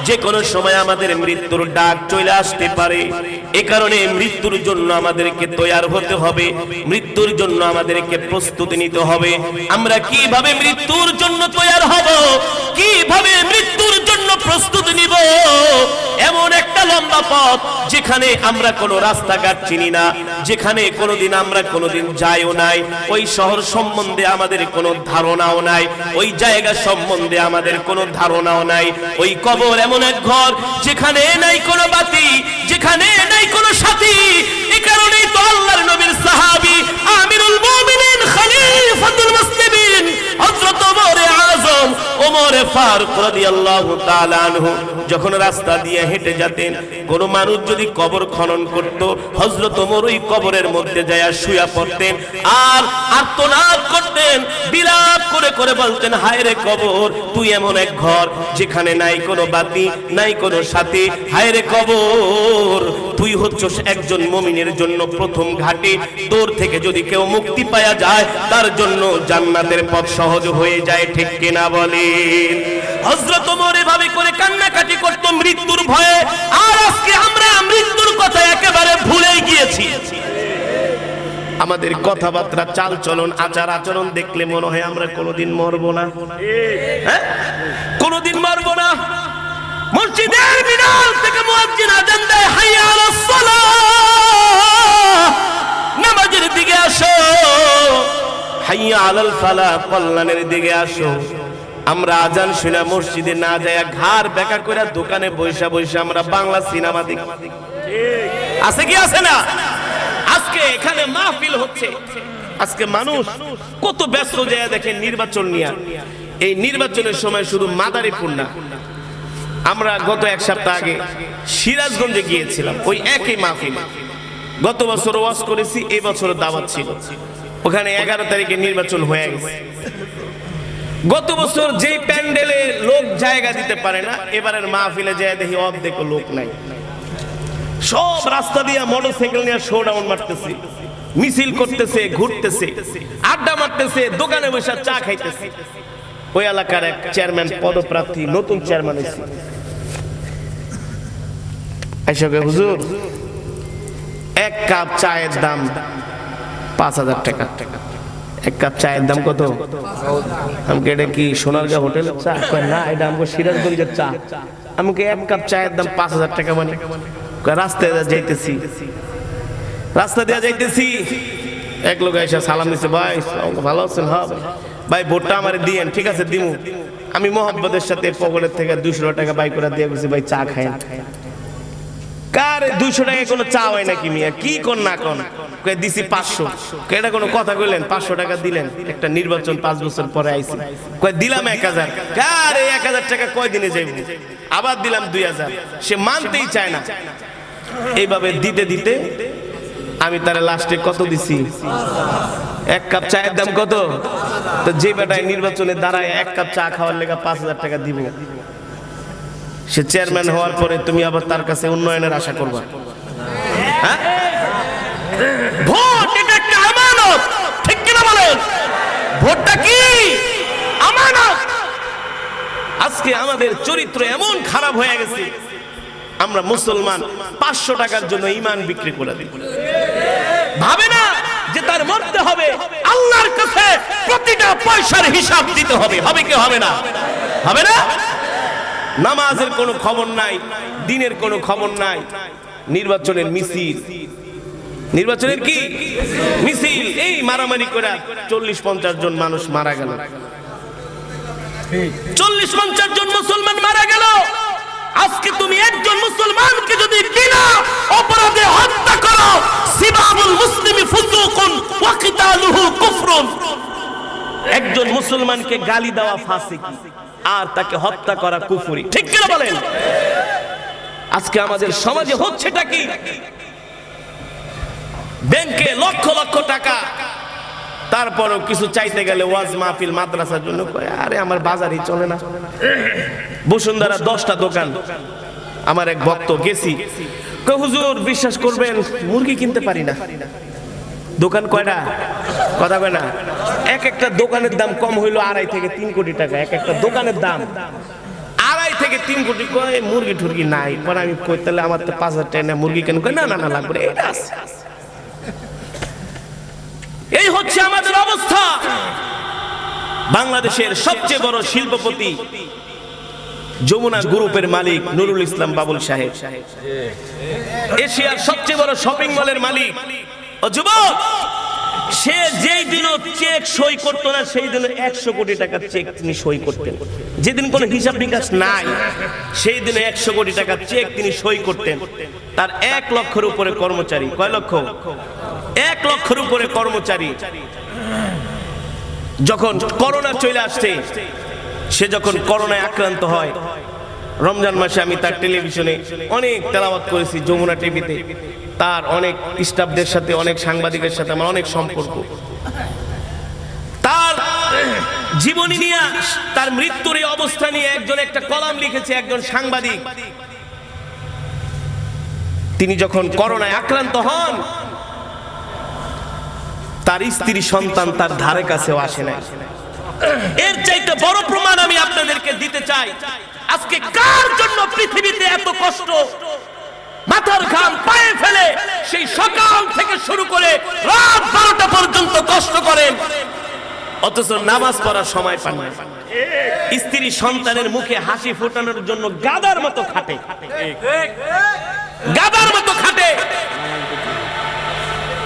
যে কোনো সময় আমাদের মৃত্যুর ডাক চলে আসতে পারে। এ কারণে মৃত্যুর জন্য আমাদেরকে তৈয়ার হতে হবে, মৃত্যুর জন্য আমাদেরকে প্রস্তুতি নিতে হবে। আমরা কিভাবে মৃত্যুর জন্য তৈয়ার হব, কিভাবে মৃত্যুর জন্য প্রস্তুতি নিব? এমন একটা লম্বা পথ যেখানে আমরা কোনো রাস্তাঘাট চিনি না, যেখানে কোনোদিন আমরা কোনোদিন যাইও নাই, ওই শহর সম্বন্ধে আমাদের কোনো ধারণাও নাই, ওই জায়গা সম্বন্ধে আমাদের কোনো ধারণাও নাই। ওই কবর এমন এক ঘর যেখানে নাই কোনো বাতি, যেখানে নাই কোনো সাথী। এই কারণেই তো আল্লাহর নবীর সাহাবী আমিরুল মুমিনিন খলিফাতুল মুসলিমিন হযরত ওমরে আযম ওমরে ফারুক রাদিয়াল্লাহু তাআলা আনহু যখন রাস্তা দিয়ে হেঁটে যেতেন, কোন মানুষ যদি কবর খনন করত, হযরত ওমর ওই কবরের মধ্যে যায় শুয়ে পড়তেন আর আর্তনাদ করতেন, বিলাপ করে করে বলতেন, হায় রে কবর, তুই এমন এক ঘর যেখানে নাই কোনো বাতি, নাই কোনো সাথী। হায় রে কবর, তুই হচ্ছস একজন মুমিনের জন্য প্রথম ঘাটি, তোর থেকে যদি কেউ মুক্তি পাওয়া যায় তার জন্য জান্নাতের পথ সহজ হয়ে যায়। ঠিক কিনা বলেন? হযরত ওমর এভাবে করে কান্নাকাটি করত মৃত্যুর ভয়ে। আর আজকে আমরা মৃত্যুর কথা একেবারে ভুলেই গিয়েছি। আমাদের কথাবার্তা, চাল চলন, আচার আচরণ দেখলে মনে হয় আমরা কোনোদিন মরবো না, কোনোদিন মরবো না। মসজিদের মিনার থেকে মুয়াজ্জিন আযান দেয়, হাইয়া আলাস সালাহ, নামাজের দিকে আসো, হাইয়া আলাল ফালাহ, কল্যাণের দিকে আসো। আমরা আজান শুনে মসজিদে না যায় ঘাড় বেঁকা করে দোকানে বৈশা বৈশা আমরা বাংলা সিনেমা দেখি। আছে কি আছে না? আজকে এখানে মাহফিল হচ্ছে, আজকে মানুষ কত ব্যস্ত যায় দেখেন নির্বাচন নিয়ে। এই নির্বাচনের সময় শুধু মাদারীপুর না, আমরা গত এক সপ্তাহ আগে সিরাজগঞ্জে গিয়েছিলাম, ওই একই মাহফিল। গত বছর ওয়াজ করেছি, এই বছর দাওয়াত ছিল। ওখানে 11 তারিখে নির্বাচন হয়ে গেছে। গত বছর যেই প্যান্ডেলে লোক জায়গা দিতে পারে না, এবারের মাহফিলে যায় দেখি অর্ধেক লোক নাই। সব রাস্তা দিয়ে মোটরসাইকেল নিয়ে শোডাউন মারতেছে, মিছিল করতেছে, ঘুরতেছে, আড্ডা মারতেছে, দোকানে বসে চা খাইতেছে। ওই এলাকার এক চেয়ারম্যান পদপ্রার্থী, নতুন চেয়ারম্যান হয়েছে, আইসা হুজুর, এক কাপ চায়ের দাম 5,000 টাকা। এক কাপ চায়ের দাম কত? আমাকে এটা কি সোনারগাঁ হোটেলের চা? না, এটা আমাকে সিরাজগঞ্জের চা। আমাকে এক কাপ চায়ের দাম 5,000 টাকা। মানে রাস্তায় যাইতেছি, রাস্তা দিয়ে যাইতেছি, এক লোক এসে সালাম দিচ্ছে, ভাই ভালো আছেন? হ্যাঁ ভাই, ভোটটা আমার দিয়েন। ঠিক আছে দিমু। আমি মোহাম্মদের সাথে পকেটের থেকে 200 টাকা বাই করে দিয়ে গেছি, ভাই চা খায়েন। কার 200 টাকা কোনো চা হয় নাকি মিয়া? কি কোন না কোন দিছি 500। এটা কোনো কথা কইলেন? 500 টাকা দিলেন। একটা নির্বাচন 5 বছর পরে আইছি, কই দিলাম 1000। কার 1000 টাকা কয় দিনে যাইব? আবার দিলাম 2000। সে মানতেই চায় না। এইভাবে দিতে দিতে আমি তার লাস্টে কত দিছি? এক কাপ চায়ের দাম কত? তো যে বেটায় নির্বাচনে দাঁড়ায় এক কাপ চা খাওয়ার লেগে 5000 টাকা দিব, সে চেয়ারম্যান হওয়ার পরে তুমি আবার তার কাছে উন্নয়নের আশা করবা? হ্যাঁ, ভোট এটা একটা আমানত, ঠিক কিনা বলেন? ভোটটা কি আমানত। আজকে আমাদের চরিত্র এমন খারাপ হয়ে গেছে, আমরা মুসলমান 500 টাকার জন্য ঈমান বিক্রি করে দিই। ভাবে না যে তার মরতে হবে, আল্লাহর কাছে প্রতিটা পয়সার হিসাব দিতে হবে। হবে কি হবে না? হবে না? নামাজের কোনো খবর নাই, দিনের কোনো খবর নাই। নির্বাচনের মিছিল, নির্বাচনের কি মিছিল, এই মারামারি করে 40-50 জন মানুষ মারা গেল, 40-50 জন মুসলমান মারা গেল। আজকে তুমি একজন মুসলমানকে যদি বিনা অপরাধে হত্যা করো, সিবাবুল মুসলিমি ফুসুকুন ওয়া কিতালুহু কুফরুন। একজন মুসলমানকে গালি দেওয়া ফাসিকি আর তাকে হত্যা করা কুফরি। ঠিক কি না বলেন? আজকে আমাদের সমাজে হচ্ছেটা কি? ব্যাংকে লক্ষ লক্ষ টাকা, তারপরও কিছু চাইতে গেলে ওয়াজ মাহফিল মাদ্রাসার জন্য কয়, আরে আমার বাজারই চলে না। বসুন্ধরা 10টা দোকান। আমার এক ভক্ত গেছি, কয় হুজুর বিশ্বাস করবেন, মুরগি কিনতে পারি না। দোকান কয়টা? কথা কয় না। এক একটা দোকানের দাম কম হইলো 2.5 থেকে 3 কোটি টাকা। এক একটা দোকানের দাম 2.5 লাগে 3 কোটি, কয় মুরগি টুরগি নাই। পরে আমি কই তাহলে আমার তো 5,000 টাকা না, মুরগি কেন? কয় না না না লাগবে, এটা আছে। এই হচ্ছে আমাদের অবস্থা। বাংলাদেশের সবচেয়ে বড় শিল্পপতি যমুনা গ্রুপের মালিক নুরুল ইসলাম বাবুল সাহেব, এশিয়ার সবচেয়ে বড় শপিং মলের মালিক। ও যুবক, সে যেই দিন চেক সই করতো না, সেই দিন 100 কোটি টাকার চেক তিনি সই করতেন। যেদিন কোনো হিসাব নিকাশ নাই, সেই দিনে 100 কোটি টাকার চেক তিনি সই করতেন। তার 1 লক্ষের উপরে কর্মচারী। কয় লক্ষ? 1 লক্ষের উপরে কর্মচারী। যখন করোনা চলে আসছে, সে যখন করোনায় আক্রান্ত হয়, রমজান মাসে আমি তার টেলিভিশনে অনেক তেলাওয়াত করেছি, যমুনা টিভিতে। তার অনেক স্টাফদের সাথে, অনেক সাংবাদিকের সাথে আমার অনেক সম্পর্ক। তার জীবনী নিয়ে, তার মৃত্যুর এই অবস্থা নিয়ে একজন একটা কলাম লিখেছে, একজন সাংবাদিক। তিনি যখন করোনায় আক্রান্ত হন, তার স্ত্রী সন্তান তার ধারে কাছেও আসে না। এর চাইতে বড় প্রমাণ আমি আপনাদেরকে দিতে চাই। আজকে কার জন্য পৃথিবীতে এত কষ্ট, মাথার ঘাম পায়ে ফেলে সেই সকাল থেকে শুরু করে রাত 12টা পর্যন্ত কষ্ট করেন, অথচ নামাজ পড়ার সময় পান না। স্ত্রী সন্তানের মুখে হাসি ফোটানোর জন্য গাদার মতো খাটে, গাদার মতো খাটে।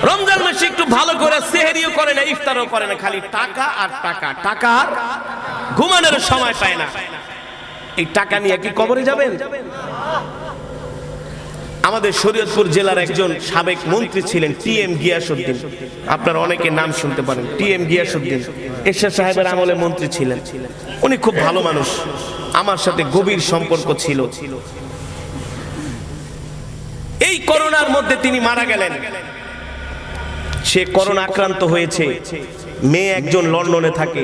রমজান মাসে একটু ভালো করে সেহরিও করে না, ইফতারও করে না, খালি টাকা আর টাকা, টাকা আর ঘুমানোর সময় পায় না। এই টাকা নিয়ে কি কবরে যাবেন? আমাদের শরীয়তপুর জেলার একজন সাবেক মন্ত্রী ছিলেন টিএম গিয়াসউদ্দিন, আপনারা অনেকে নাম শুনতে পারেন। টিএম গিয়াসউদ্দিন এরশাদ সাহেবের আমলে মন্ত্রী ছিলেন। উনি খুব ভালো মানুষ, আমার সাথে গভীর সম্পর্ক ছিল। এই করোনার মধ্যে তিনি মারা গেলেন। সে করোনা আক্রান্ত হয়েছে। মেয়ে একজন লন্ডনে থাকে,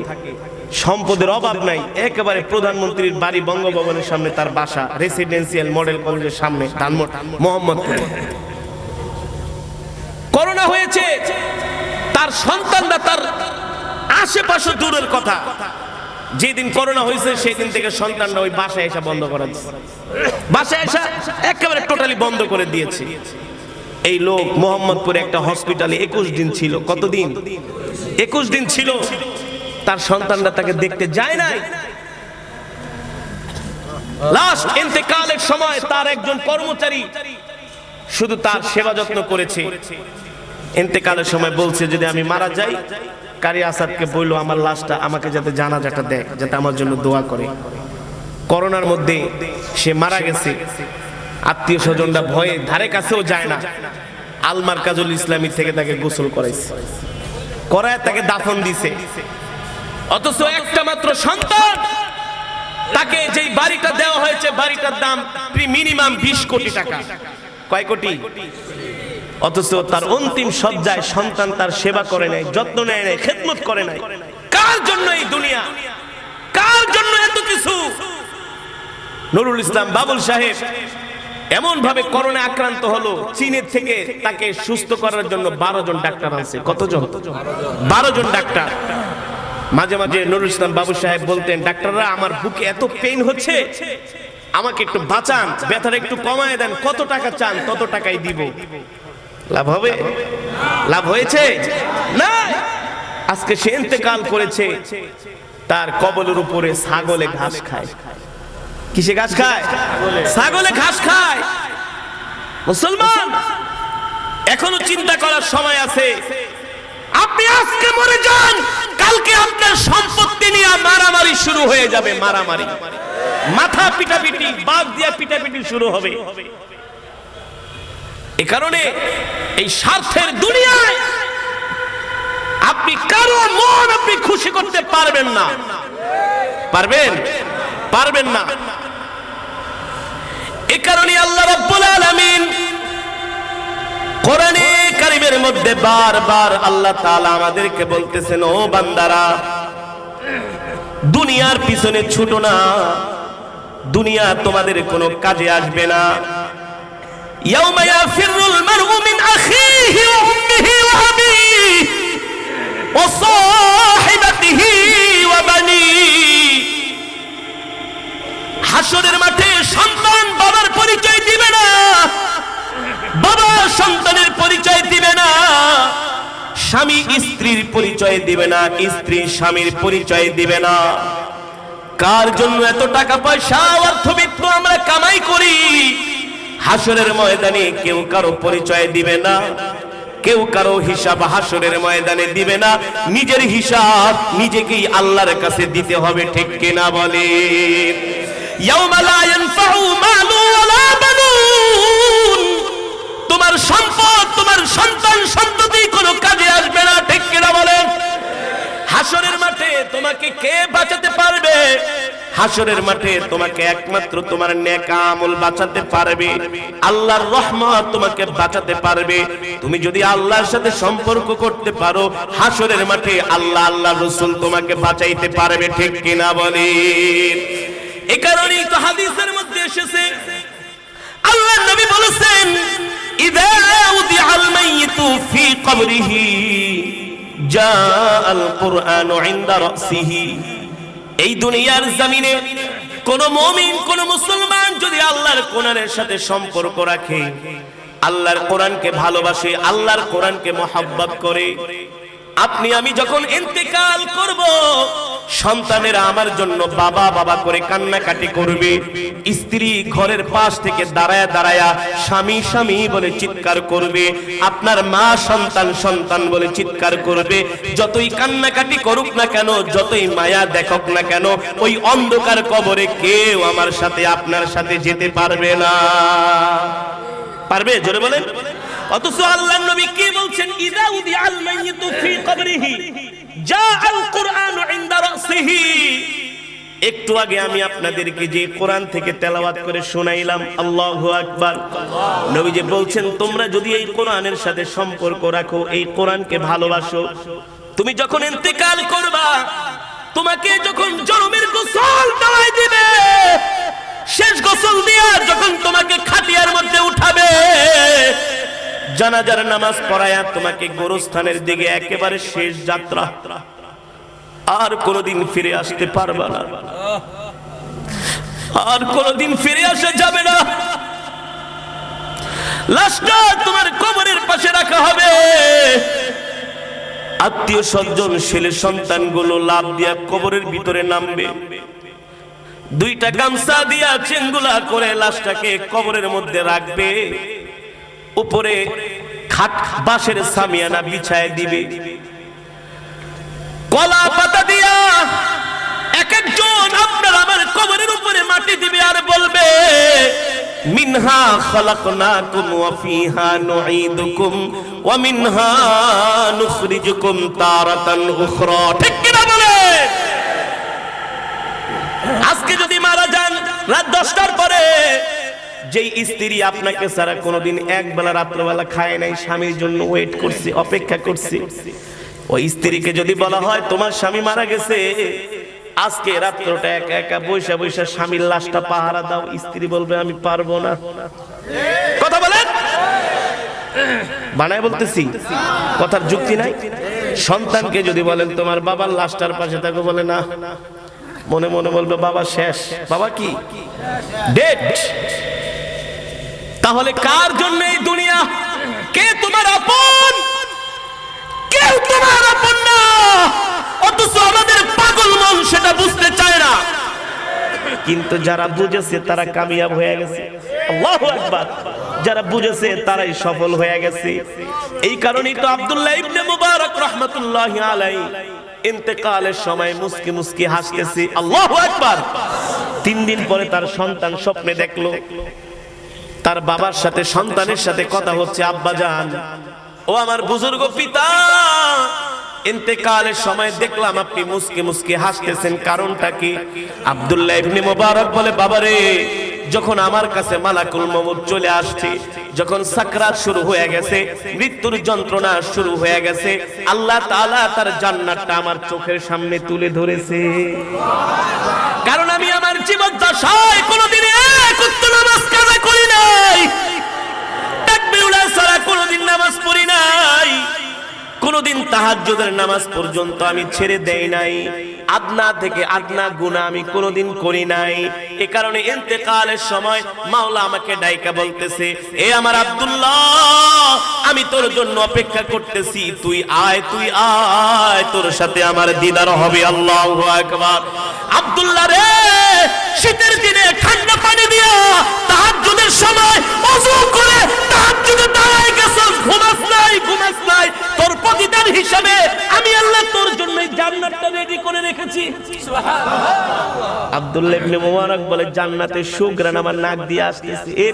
সম্পদের অভাব নাই, একেবারে প্রধানমন্ত্রীর বাড়ি বঙ্গভবনের সামনে তার বাসা, রেসিডেন্সিয়াল মডেল কলেজের সামনে মোহাম্মদপুর। করোনা হয়েছে, তার সন্তানরা তার আশেপাশে দূরের কথা, যেদিন করোনা হয়েছে সেদিন থেকে সন্তানরা ওই বাসায় এসে বন্ধ করে দিয়েছে, বাসায় এসে একেবারে টোটালি বন্ধ করে দিয়েছে। এই লোক মোহাম্মদপুরে একটা হসপিটালে 21 দিন ছিল। কতদিন? 21 দিন ছিল। তার সন্তানরা তাকে দেখতে যায় না। লাস্ট ইন্তেকালের সময় তার একজন কর্মচারী শুধু তার সেবা যত্ন করেছে। ইন্তেকালের সময় বলছে, যদি আমি মারা যাই, কারি আসাদকে বললো আমার লাশটা আমাকে যাতে জানাজাটা দেয়, যাতে আমার জন্য দোয়া করে। করোনার মধ্যে সে মারা গেছে, আত্মীয় স্বজনরা ভয়ে ধারে কাছেও যায় না। আলমার কাজল ইসলামী থেকে তাকে গোসল করাইছে, করায় তাকে দাফন দিছে। অথচ একটা মাত্র সন্তান, তাকে যেই বাড়িটা দেওয়া হয়েছে, বাড়িটার দাম মিনিমাম 20 কোটি টাকা। কয় কোটি? অথচ তার অন্তিম সজ্জায় সন্তান তার সেবা করে নাই, যত্ন নেয় নাই, খেদমত করে নাই। কার জন্য এই দুনিয়া? কার জন্য এত কিছু? নুরুল ইসলাম বাবুল সাহেব এমন ভাবে করোনা আক্রান্ত হলো, চীনের থেকে তাকে সুস্থ করার জন্য 12 জন ডাক্তার আনছে। কতজন? 12 জন ডাক্তার। মাঝে মাঝে নুরুল ইসলাম বাবু সাহেব বলতেন, ডাক্তাররা আমার বুকে এত পেইন হচ্ছে, আমাকে একটু বাঁচান, ব্যথাটা একটু কমায় দেন, কত টাকা চান তত টাকাই দিব। লাভ হবে? লাভ হয়েছে না। আজকে সে ইন্তেকাল করেছে, তার কবরের উপরে ছাগলে ঘাস খায়। কিসে ঘাস খায়? ছাগলে ঘাস খায়। মুসলমান, এখনো চিন্তা করার সময় আছে। আপনি আজকে মরে যান, কালকে আপনার সম্পত্তি নিয়ে মারামারি শুরু হয়ে যাবে। মারামারি, মাথা পিটাপিটি, বাঘ দিয়ে পিটাপিটি শুরু হবে। এই কারণে এই স্বার্থের দুনিয়ায় আপনি কারো মন আপনি খুশি করতে পারবেন না। পারবেন? পারবেন না। এই কারণে আল্লাহ রাব্বুল আলামিন কোরআনে কারীমের মধ্যে বারবার আল্লাহ তাআলা আমাদেরকে বলতেছেন, ও বান্দারা, দুনিয়ার পিছনে ছুটো না, দুনিয়া তোমাদের কোনো কাজে আসবে না। ইয়াউমা ইয়াফিরুল মারউ মিন আখিহি ওয়া উম্মিহি ওয়া আবিহি ওয়া সাহিবাতিহি ওয়া বানিহি। হাসরের মাঠে পরিচয় দিবে না, স্বামী স্ত্রীর পরিচয় দিবে না, স্ত্রী স্বামীর পরিচয় দিবে না। কার জন্য এত টাকা পয়সা অর্থবিত্ত আমরা কামাই করি? হাসরের ময়দানে কেউ কারো পরিচয় দিবে না, কেউ কারো হিসাব হাসরের ময়দানে দিবে না। নিজের হিসাব নিজেকেই আল্লাহর কাছে দিতে হবে, ঠিক কিনা বলেন? ইয়াউমা লা ইয়ানফাউ মালু ওয়ালা বানুন, তোমার সম্পদ তোমার সন্তান সন্ততি কোনো কাজে আসবে না, ঠিক কিনা বলেন? হাসরের মাঠে তোমাকে কে বাঁচাতে পারবে? হাসরের মাঠে তোমাকে একমাত্র তোমার নেক আমল বাঁচাতে পারবে, আল্লাহর রহমত তোমাকে বাঁচাতে পারবে। তুমি যদি আল্লাহর সাথে সম্পর্ক করতে পারো, হাসরের মাঠে আল্লাহ আল্লাহ রাসূল তোমাকে বাঁচাইতে পারবে, ঠিক কিনা বলেন? এই কারণেই তো হাদিসের মধ্যে এসেছে, আল্লাহর নবী বলেছেন, ইযা উদিআল মাইয়িতু ফি কবরিহি জাআল কুরআনু ইনদা রাসিহি। এই দুনিয়ার জমিনে কোন মুমিন কোন মুসলমান যদি আল্লাহর কোরআনের সাথে সম্পর্ক রাখে, আল্লাহর কোরআনকে ভালোবাসে, আল্লাহর কোরআনকে মহব্বত করে, আপনি আমি যখন ইন্তেকাল করব, সন্তানেরা আমার জন্য বাবা বাবা করে কান্নাকাটি করবে, স্ত্রী ঘরের পাশ থেকে দাঁড়ায়া দাঁড়ায়া স্বামী স্বামী বলে চিৎকার করবে, আপনার মা সন্তান সন্তান বলে চিৎকার করবে। যতই কান্নাকাটি করুক না কেন, যতই মায়া দেখুক না কেন, ওই অন্ধকার কবরে কেউ আমার সাথে আপনার সাথে যেতে পারবে না। পারবে? জোরে বলেন। অথচ আল্লাহর নবী কি বলছেন? ইযা উদিআল মাইয়িতু ফি কবরিহি জাআল কুরআনু ইনদা রাসিহি। একটু আগে আমি আপনাদেরকে যে কোরআন থেকে তেলাওয়াত করে শোনাইলাম, আল্লাহু আকবার, নবী যে বলছেন, তোমরা যদি এই কোরআনের সাথে সম্পর্ক রাখো, এই কোরআনকে ভালোবাসো, তুমি যখন ইন্তেকাল করবা, তোমাকে যখন জনমের গোসল দেওয়াই দিবে, শেষ গোসল দিয়া যখন তোমাকে খাটিয়ার মধ্যে উঠাবে, জানাজার নামাজ পড়ায়া তোমাকে গোরস্থানের দিকে একেবারে শেষ যাত্রা, আর কোনদিন ফিরে আসতে পারবে না, আর কোনদিন ফিরে আসা যাবে না। লাশটা তোমার কবরের পাশে রাখা হবে, আত্মীয় স্বজন ছেলে সন্তানগুলো লাফ দিয়া কবরের ভিতরে নামবে, দুইটা গামছা দিয়া চেঙ্গুলা করে লাশটাকে কবরের মধ্যে রাখবে, উপরে খাট বাঁশের সামিয়ানা বিছায় দিবে, কলা পাতা দিয়া এক একজন আপনার আমার কবরের উপরে মাটি দিবে, আর বলবে, মিনহা খালাকনাকুম ওয়া ফিহা নুঈদুকুম ওয়া মিনহা নুখরিজুকুম তারাতান উখরা। ঠিক কি না বলে? আজকে যদি মারা যান রাত 10টার পরে, যেই স্ত্রী আপনাকে ছাড়া কোনোদিন একবেলা রাত্রবেলা খায় নাই, স্বামীর জন্য ওয়েট করছে, অপেক্ষা করছে, ওই স্ত্রীকে যদি বলা হয় তোমার স্বামী মারা গেছে, আজকে রাত্রটা একা একা বৈশা বৈশা স্বামীর লাশটা পাহারা দাও, স্ত্রী বলবে আমি পারবো না। কথা বলেন, বানায় বলতেছি, কথার যুক্তি নাই। সন্তানকে যদি বলেন তোমার বাবার লাশটার পাশে থাকো, বলে না, মনে মনে বলবে বাবা শেষ, বাবা কি ডেড। তাহলে কার জন্য এই দুনিয়া? কে তোমার আপন? কেউ তোমার আপন না, অথচ আমাদের পাগল মন সেটা বুঝতে চায় না। কিন্তু যারা বুঝেছে তারা কামিয়াব হয়ে গেছে, আল্লাহু আকবার, যারা বুঝেছে তারাই সফল হয়ে গেছে। এই কারণেই তো আব্দুল্লাহ ইবনে মুবারক রাহমাতুল্লাহি আলাইহি ইন্তেকালের সময় মুস্কি মুস্কি হাসতেছে, আল্লাহু আকবার। 3 দিন পরে তার সন্তান স্বপ্নে দেখলো তার বাবার সাথে সন্তানের সাথে কথা হচ্ছে, আব্বা জান, ও আমার বুজুর্গ পিতা, ইন্তেকালের সময় দেখলাম আপনি মুস্কি মুস্কি হাসতেছেন, কারণটা কি? আব্দুল্লাহ ইবনে মুবারক বলে, বাবারে, যখন আমার কাছে মালাকুল মউত চলে আসছে, যখন সাকরাত শুরু হয়ে গেছে, মৃত্যুর যন্ত্রণা শুরু হয়ে গেছে, আল্লাহ তাআলা তার জান্নাতটা আমার চোখের সামনে তুলে ধরেছে। কারণ আমি আমার জীবদ্দশায় কোনোদিন এক ওয়াক্ত নামাজ কাজা করি নাই, তাকবীরুল্লাহ ছাড়া কোনোদিন নামাজ পড়ি নাই, কোনোদিন তাহাজ্জুদের নামাজ পর্যন্ত আমি ছেড়ে দেই নাই, আদনা থেকে আদনা গুনাহ আমি কোনোদিন করি নাই। এ কারণে ইন্তেকালের সময় মাওলা আমাকে ডাইকা বলতেছে, এ আমার আব্দুল্লাহ, আমি তোর জন্য অপেক্ষা করতেছি, তুই আয়, তুই আয়, তোর সাথে আমার দিদার হবে। আল্লাহু আকবার। আব্দুল্লাহ রে, শীতের দিনে ঠান্ডা পানি দিয়া তাহাজ্জুদের সময় ওযু করে তাহাজ্জুদে দাঁড়ায় গেছস, ঘুমাস নাই, তোর প্রতিদান হিসাবে আমি আল্লাহ তোর জন্য জান্নাতটা রেডি করে রেখেছি। সুবহানাল্লাহ। আব্দুল্লাহ ইবনে মুবারক বলে, জান্নাতের সুঘ্রাণ আমার নাক দিয়ে আসতেছে। এ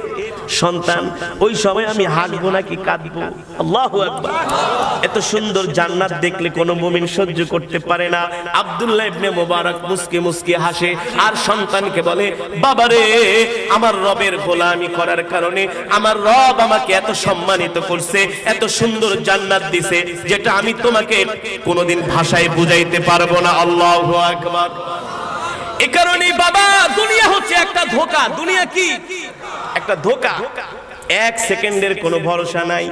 সন্তান, ওই সময় আমি হাসবো নাকি কাঁদবো? আল্লাহু আকবার। এত সুন্দর জান্নাত দেখলে কোনো মুমিন সহ্য করতে পারে না। আব্দুল্লাহ ইবনে মুবারক মুস্কি মুস্কি হাসে আর সন্তানকে বলে, বাবারে, আমার রবের গোলামি করার কারণে আমার রব আমাকে এত সম্মানিত করছে, এত সুন্দর জান্নাত দিছে, যেটা আমি তোমাকে কোনোদিন ভাষায় বুঝাইতে পারবো না। আল্লাহু আকবার। এ কারণে বাবা, দুনিয়া হচ্ছে একটা ধোঁকা। দুনিয়া কি? একটা ধোঁকা। এক সেকেন্ডের কোনো ভরসা নাই।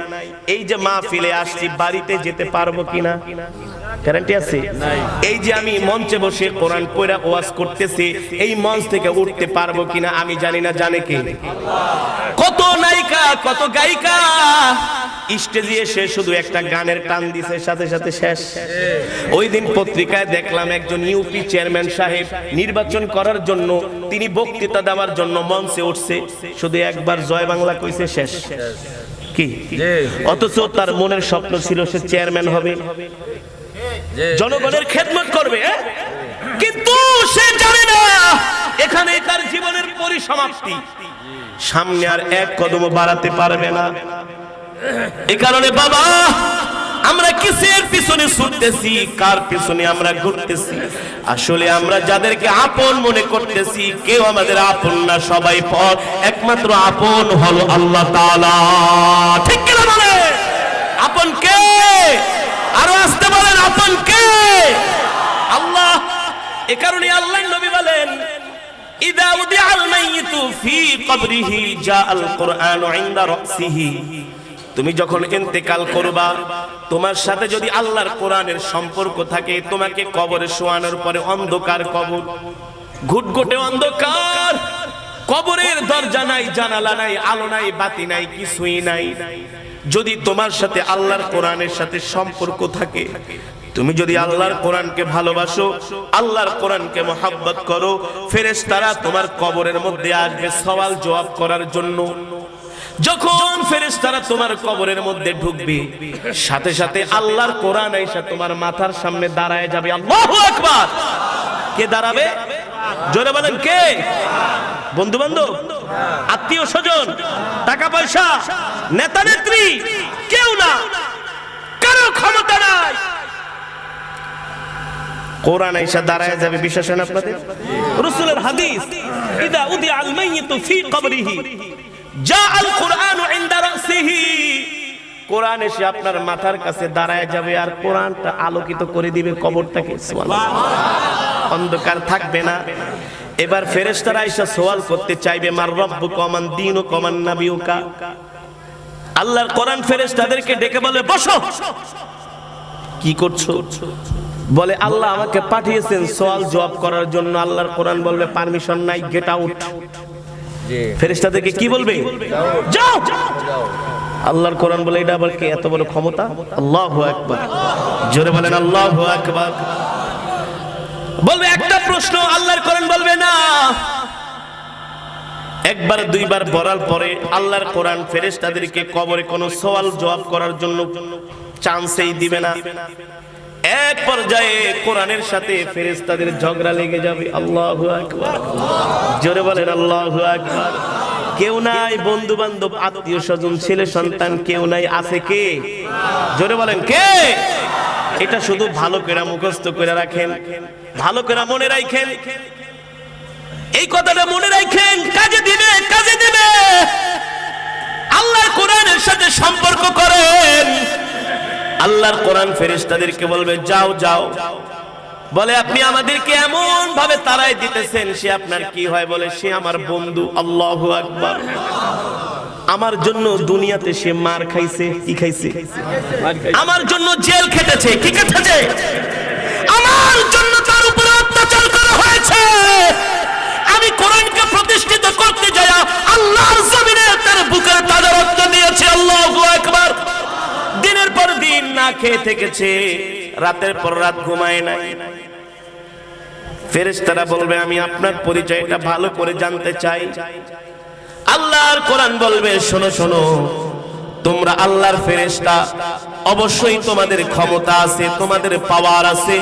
এই যে মাহফিলে আসছি, বাড়িতে যেতে পারবো কিনা গ্যারান্টি আছে? এই যে আমি মঞ্চে বসে কোরআন পড়া ওয়াজ করতেছি, এই মঞ্চ থেকে উঠতে পারবো কিনা আমি জানি না, জানে কে? কত নায়িকা, কত গায়িকা স্টেজে এসে শুধু একটা গানের টান দিছে, সাথে সাথে শেষ। ওই দিন পত্রিকায় দেখলাম একজন ইউপি চেয়ারম্যান সাহেব নির্বাচন করার জন্য তিনি বক্তৃতা দেওয়ার জন্য মঞ্চে উঠছে, শুধু একবার জয় বাংলা কইছে, শেষ। কি? অথচ তার মনের স্বপ্ন ছিল সে চেয়ারম্যান হবে, জনগণের খেদমত করবে, কিন্তু সে জানে না এখানে তার জীবনের পরিসমাপ্তি, সামনে আর এক কদম বাড়াতে পারবে না। এ কারণে বাবা, আমরা কিসের পিছনে ছুটতেছি, কার পিছনে আমরা ঘুরতেছি? আসলে আমরা যাদেরকে আপন মনে করতেছি, কেউ আমাদের আপন না, সবাই পর। একমাত্র আপন হলো আল্লাহ তাআলা। ঠিক কি না বলে? আপন কে? আরো আসতে বলেন, আপন কে? আল্লাহ। এ কারণে আল্লাহর নবী বলেন, ইদা উদিআল মাইয়িতু ফি কবরিহি জাআল কুরআনু ইনদা রাসিহি। তুমি যখন ইন্তেকাল করবা, তোমার সাথে যদি আল্লাহর কোরআনের সম্পর্ক থাকে, তোমাকে কবরে শোয়ানোর পরে অন্ধকার কবর, ঘুটঘুটে অন্ধকার, কবরের দরজা নাই, জানালা নাই, আলো নাই, বাতি নাই, কিছুই নাই। যদি তোমার সাথে আল্লাহর কোরআনের সাথে সম্পর্ক থাকে, তুমি যদি আল্লাহর কোরআনকে ভালোবাসো, আল্লাহর কোরআনকে মহব্বত করো, ফেরেশতারা তোমার কবরের মধ্যে আসবে সওয়াল জবাব করার জন্য। যখন ফেরেশতারা তোমার কবরের মধ্যে ঢুকবে, সাথে সাথে আল্লাহর কোরআন আইসা তোমার মাথার সামনে দাঁড়ায় যাবে। আল্লাহু আকবার। কে দাঁড়াবে? জোরে বলেন, কে? বন্ধু বান্ধব, আত্মীয় স্বজন, টাকা পয়সা, নেতা নেত্রী, কেউ না, কারো ক্ষমতা নাই। কোরআন আইসা দাঁড়ায় যাবে। বিশ্বাস হয় না আপনাদের? রাসূলের হাদিস, ইদা উদিআল মাইয়িতু ফি কবরিহি জাআল কুরআনু ইনদা রাসিহি। কোরআন এসে আপনার মাথার কাছে দাঁড়ায় যাবে আর কোরআনটা আলোকিত করে দিবে কবরটাকে। সুবহানাল্লাহ। অন্ধকার থাকবে না। এবার ফেরেশতারা আইসা সওয়াল করতে চাইবে, মার রব্বুকা ওয়া মান দীনুকা ওয়া মান নাবিয়ুকা। আল্লাহর কোরআন ফেরেশতাদেরকে ডেকে বলে, বসো। কি করছো? বলে, আল্লাহ আমাকে পাঠিয়েছেন সওয়াল জবাব করার জন্য। আল্লাহর কোরআন বলবে, পারমিশন নাই, গেট আউট। ফেরেশতাদেরকে কি বলবে? যাও। আল্লাহর কোরআন বলে, এটা আবার কে? এত বড় ক্ষমতা? আল্লাহু আকবার। জোরে বলেন, আল্লাহু আকবার। বলবে একটা প্রশ্ন, আল্লাহর কোরআন বলবে না। একবার দুইবার বলার পরে আল্লাহর কোরআন ফেরেশতাদেরকে কবরে কোনো সওয়াল জবাব করার জন্য চান্সই দিবে না। এক পর্যায়ে কোরআনের সাথে ফেরেশতাদের ঝগড়া লেগে যাবে। আল্লাহু আকবার। জোরে বলেন, আল্লাহু আকবার। কেউ নাই, বন্ধু বান্ধব, আত্মীয় স্বজন, ছেলে সন্তান, কেউ নাই। আছে কে? জোরে বলেন, কে? এটা শুধু ভালো করে মুখস্থ করে রাখেন, ভালো করে মনে রাখেন, এই কথাটা মনে রাখেন, কাজে দিবে, কাজে দিবে। আল্লাহর কোরআনের সাথে সম্পর্ক করেন। আল্লাহর কোরআন ফেরেশতাদেরকে বলবে, যাও যাও। বলে, আপনি আমাদেরকে এমন ভাবে তাড়ায় দিতেছেন, সে আপনার কি হয়? বলে, সে আমার বন্ধু। আল্লাহু আকবার। আমার জন্য দুনিয়াতে সে মার খাইছে, কি খাইছে? আমার জন্য জেল খেটেছে, কি খেটেছে? আমার জন্য তার উপরে অত্যাচার করা হয়েছে। আমি কোরআনকে প্রতিষ্ঠিত করতে যাই আল্লাহর জমিনে তার বুকের তাজা রক্ত দিয়েছে। আল্লাহু আকবার। দিনের পর দিন না খেয়ে থেকেছে, রাতের পর রাত ঘুমায় নাই। ফেরেশতারা বলবে আমি আপনার পরিচয়টা ভালো করে জানতে চাই। আল্লাহর কোরআন বলবে শোনো শোনো, তোমরা আল্লাহর ফেরেশতা, অবশ্যই তোমাদের ক্ষমতা আছে, তোমাদের পাওয়ার আছে,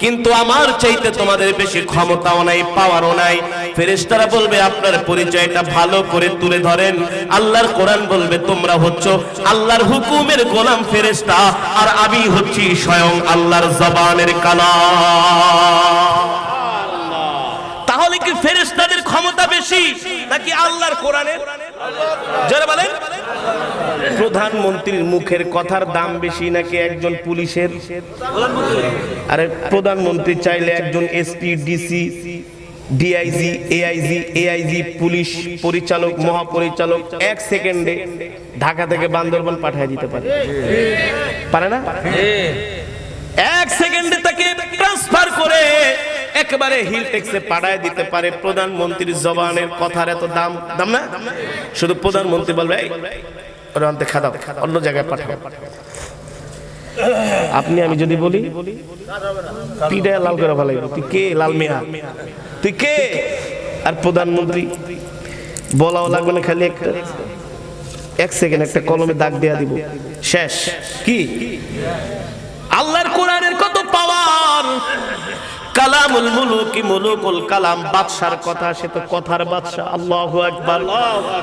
কিন্তু আমার চাইতে তোমাদের বেশি ক্ষমতাও নাই, পাওয়ারও নাই। ফেরেশতারা বলবে আপনার পরিচয়টা ভালো করে তুলে ধরেন। আল্লাহর কোরআন বলবে তোমরা হচ্ছ আল্লাহর হুকুমের গোলাম ফেরেশতা, আর আমি হচ্ছি স্বয়ং আল্লাহর জবানের কালাম। তাহলে কি ফেরেশতাদের ক্ষমতা বেশি নাকি আল্লাহর কোরআনের? যারা বলেন প্রধানমন্ত্রীর মুখের কথার দাম বেশি নাকি একজন পুলিশের? আরে প্রধানমন্ত্রী চাইলে একজন SP, DC, DIG, AIG, police পরিচালক, মহাপরিচালক 1 সেকেন্ডে ঢাকা থেকে বান্দরবান পাঠিয়ে দিতে পারে, পারে না? 1 সেকেন্ডে তাকে ট্রান্সফার করে একেবারে হিল ট্যাক্সে পাঠায় দিতে পারে। প্রধানমন্ত্রীর জবানের কথার এত দাম দাম না? শুধু প্রধানমন্ত্রী বলবে ওরা আনতে খাদাও, অন্য জায়গায় পাঠাও। আপনি আমি যদি বলি পিঠায় লাল করে ভালো, তুই কে লাল মিয়া, তুই কে? আর প্রধানমন্ত্রী বলাও লাগবে না, খালি একটা 1 সেকেন্ড একটা কলমে দাগ দেয়া দিব, শেষ। কি আল্লাহর কোরআনের কত পাওয়ার! কালামুল মুলুকি মুলুকুল কালাম, বাদশার কথা, সে তো কথার বাদশা। আল্লাহু আকবার।